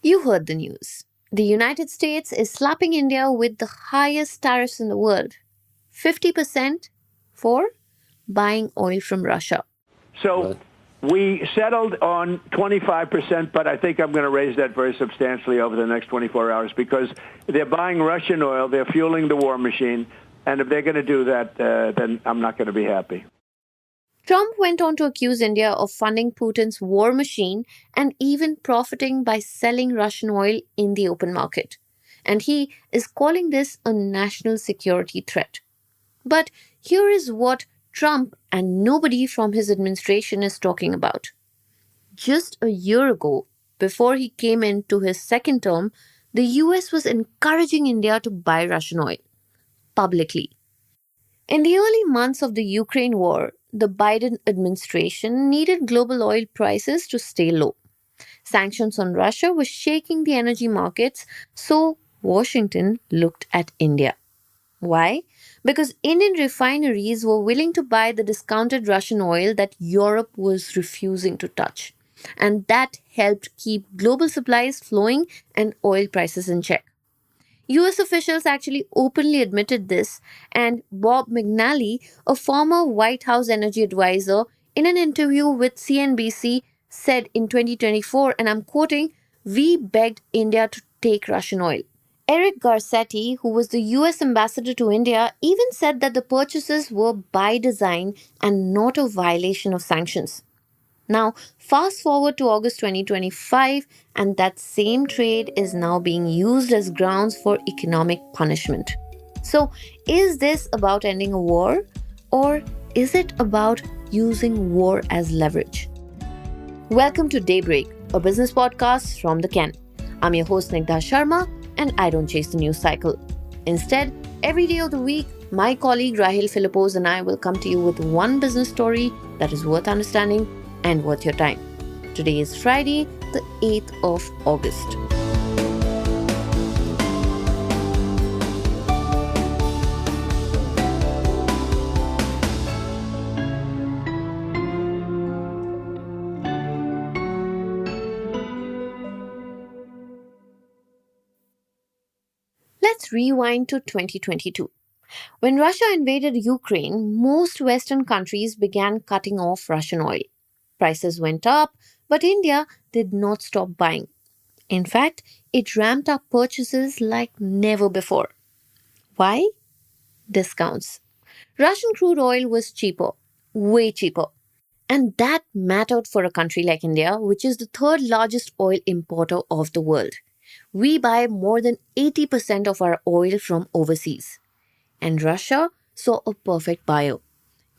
You heard the news. The United States is slapping India with the highest tariffs in the world, 50% for buying oil from Russia. So we settled on 25%, but I think I'm going to raise that very substantially over the next 24 hours because they're buying Russian oil, they're fueling the war machine, and if they're going to do that, then I'm not going to be happy. Trump went on to accuse India of funding Putin's war machine and even profiting by selling Russian oil in the open market. And he is calling this a national security threat. But here is what Trump and nobody from his administration is talking about. Just a year ago, before he came into his second term, the US was encouraging India to buy Russian oil publicly. In the early months of the Ukraine war, the Biden administration needed global oil prices to stay low. Sanctions on Russia were shaking the energy markets, so Washington looked at India. Why? Because Indian refineries were willing to buy the discounted Russian oil that Europe was refusing to touch. And that helped keep global supplies flowing and oil prices in check. US officials actually openly admitted this, and Bob McNally, a former White House energy advisor, in an interview with CNBC, said in 2024, and I'm quoting, "We begged India to take Russian oil." Eric Garcetti, who was the US ambassador to India, even said that the purchases were by design and not a violation of sanctions. Now, fast forward to August 2025, and that same trade is now being used as grounds for economic punishment. So, is this about ending a war, or is it about using war as leverage? Welcome to Daybreak, a business podcast from the Ken. I'm your host Snigdha Sharma, and I don't chase the news cycle. Instead, every day of the week, my colleague Rahil Philippos and I will come to you with one business story that is worth understanding and worth your time. Today is Friday, the 8th of August. Let's rewind to 2022. When Russia invaded Ukraine, most Western countries began cutting off Russian oil. Prices went up, but India did not stop buying. In fact, it ramped up purchases like never before. Why? Discounts. Russian crude oil was cheaper, way cheaper. And that mattered for a country like India, which is the third largest oil importer of the world. We buy more than 80% of our oil from overseas. And Russia saw a perfect buyer.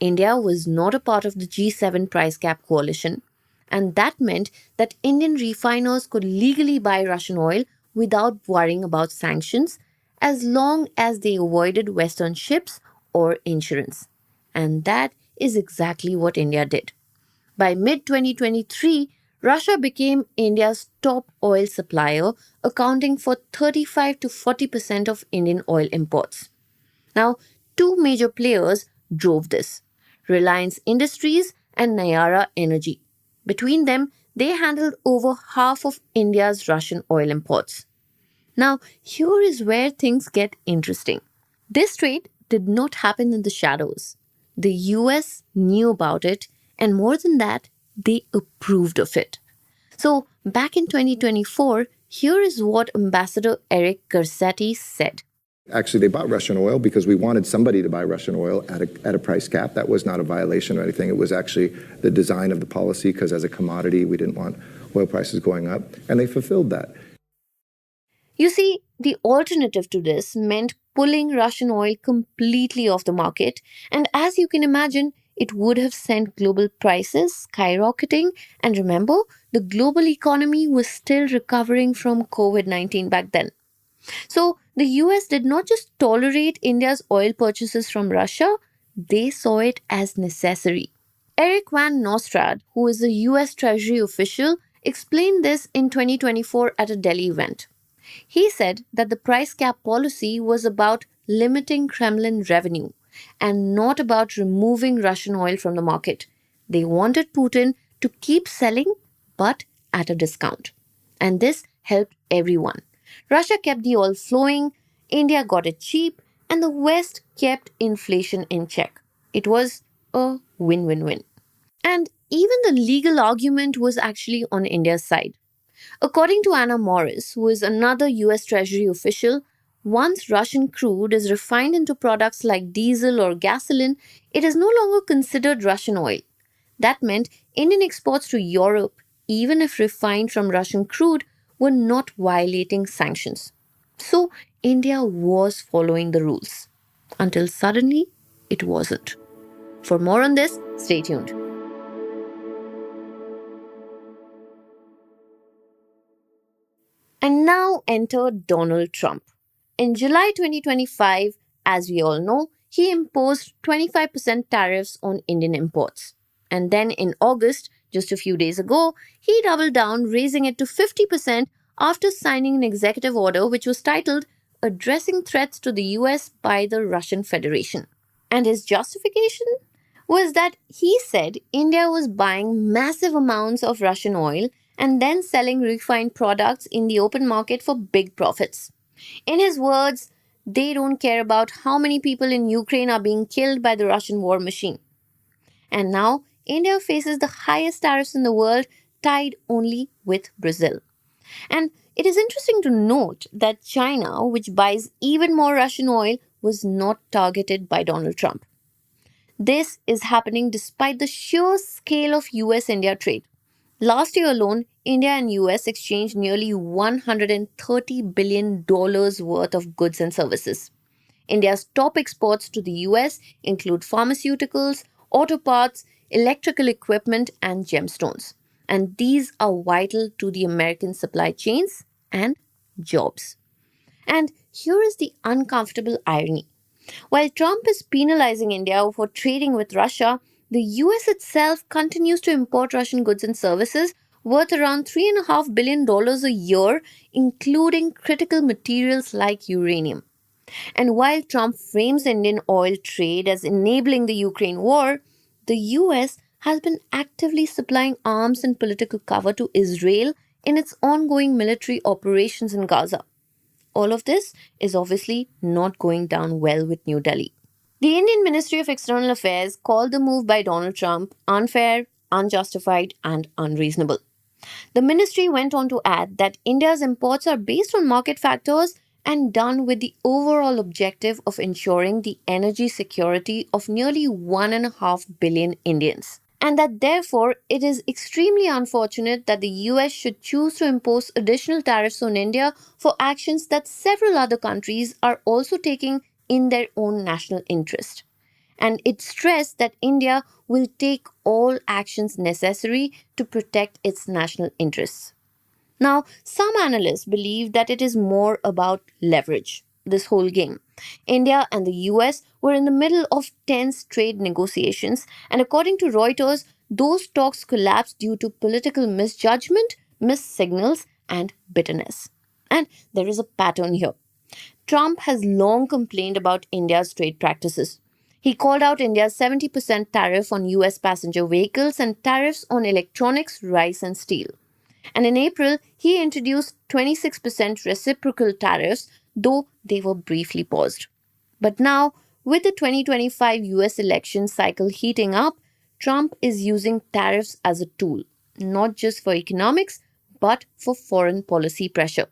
India was not a part of the G7 price cap coalition, and that meant that Indian refiners could legally buy Russian oil without worrying about sanctions as long as they avoided Western ships or insurance. And that is exactly what India did. By mid-2023, Russia became India's top oil supplier, accounting for 35 to 40% of Indian oil imports. Now, two major players drove this: Reliance Industries and Nayara Energy. Between them, they handled over half of India's Russian oil imports. Now, here is where things get interesting. This trade did not happen in the shadows. The US knew about it, and more than that, they approved of it. So, back in 2024, here is what Ambassador Eric Garcetti said. Actually, they bought Russian oil because we wanted somebody to buy Russian oil at a price cap. That was not a violation or anything. It was actually the design of the policy because as a commodity, we didn't want oil prices going up. And they fulfilled that. You see, the alternative to this meant pulling Russian oil completely off the market. And as you can imagine, it would have sent global prices skyrocketing. And remember, the global economy was still recovering from COVID-19 back then. So the US did not just tolerate India's oil purchases from Russia, they saw it as necessary. Eric Van Nostrand, who is a US Treasury official, explained this in 2024 at a Delhi event. He said that the price cap policy was about limiting Kremlin revenue and not about removing Russian oil from the market. They wanted Putin to keep selling, but at a discount. And this helped everyone. Russia kept the oil flowing, India got it cheap, and the West kept inflation in check. It was a win win win. And even the legal argument was actually on India's side. According to Anna Morris, who is another US Treasury official, once Russian crude is refined into products like diesel or gasoline, it is no longer considered Russian oil. That meant Indian exports to Europe, even if refined from Russian crude, were not violating sanctions. So India was following the rules. Until suddenly, it wasn't. For more on this, stay tuned. And now enter Donald Trump. In July 2025, as we all know, he imposed 25% tariffs on Indian imports. And then in August, just a few days ago, he doubled down, raising it to 50% after signing an executive order which was titled Addressing Threats to the US by the Russian Federation. And his justification was that he said India was buying massive amounts of Russian oil and then selling refined products in the open market for big profits. In his words, they don't care about how many people in Ukraine are being killed by the Russian war machine. And now, India faces the highest tariffs in the world, tied only with Brazil. And it is interesting to note that China, which buys even more Russian oil, was not targeted by Donald Trump. This is happening despite the sheer scale of US India trade. Last year alone, India and US exchanged nearly $130 billion worth of goods and services. India's top exports to the US include pharmaceuticals, auto parts, electrical equipment, and gemstones. And these are vital to the American supply chains and jobs. And here is the uncomfortable irony. While Trump is penalizing India for trading with Russia, the US itself continues to import Russian goods and services worth around $3.5 billion a year, including critical materials like uranium. And while Trump frames Indian oil trade as enabling the Ukraine war, the US has been actively supplying arms and political cover to Israel in its ongoing military operations in Gaza. All of this is obviously not going down well with New Delhi. The Indian Ministry of External Affairs called the move by Donald Trump unfair, unjustified, and unreasonable. The ministry went on to add that India's imports are based on market factors and done with the overall objective of ensuring the energy security of nearly 1.5 billion Indians. And that therefore it is extremely unfortunate that the US should choose to impose additional tariffs on India for actions that several other countries are also taking in their own national interest. And it stressed that India will take all actions necessary to protect its national interests. Now, some analysts believe that it is more about leverage, this whole game. India and the US were in the middle of tense trade negotiations, and according to Reuters, those talks collapsed due to political misjudgment, missed signals, and bitterness. And there is a pattern here. Trump has long complained about India's trade practices. He called out India's 70% tariff on US passenger vehicles and tariffs on electronics, rice, and steel. And in April, he introduced 26% reciprocal tariffs, though they were briefly paused. But now, with the 2025 US election cycle heating up, Trump is using tariffs as a tool, not just for economics, but for foreign policy pressure.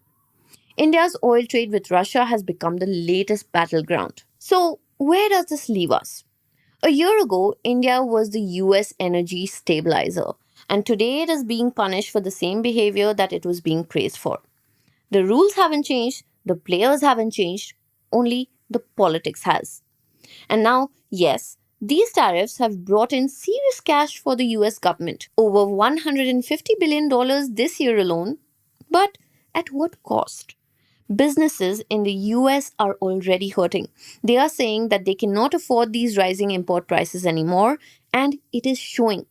India's oil trade with Russia has become the latest battleground. So, where does this leave us? A year ago, India was the US energy stabilizer, and today it is being punished for the same behavior that it was being praised for. The rules haven't changed, the players haven't changed, only the politics has. And now, yes, these tariffs have brought in serious cash for the US government, over $150 billion this year alone. But at what cost? Businesses in the US are already hurting. They are saying that they cannot afford these rising import prices anymore, and it is showing.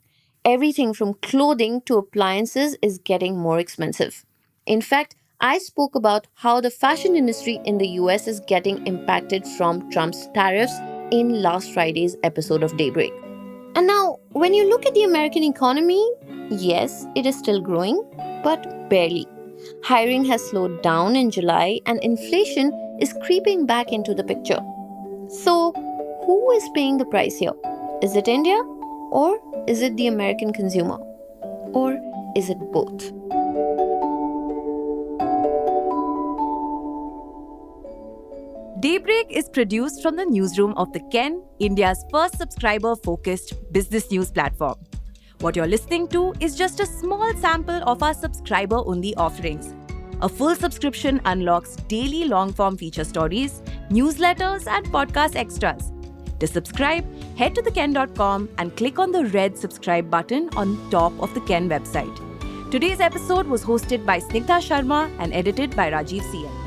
Everything from clothing to appliances is getting more expensive. In fact, I spoke about how the fashion industry in the US is getting impacted from Trump's tariffs in last Friday's episode of Daybreak. And now, when you look at the American economy, yes, it is still growing, but barely. Hiring has slowed down in July and inflation is creeping back into the picture. So, who is paying the price here? Is it India? Or is it the American consumer? Or is it both? Daybreak is produced from the newsroom of The Ken, India's first subscriber-focused business news platform. What you're listening to is just a small sample of our subscriber-only offerings. A full subscription unlocks daily long-form feature stories, newsletters, and podcast extras. To subscribe, head to theken.com and click on the red subscribe button on top of the Ken website. Today's episode was hosted by Snigdha Sharma and edited by Rajiv CN.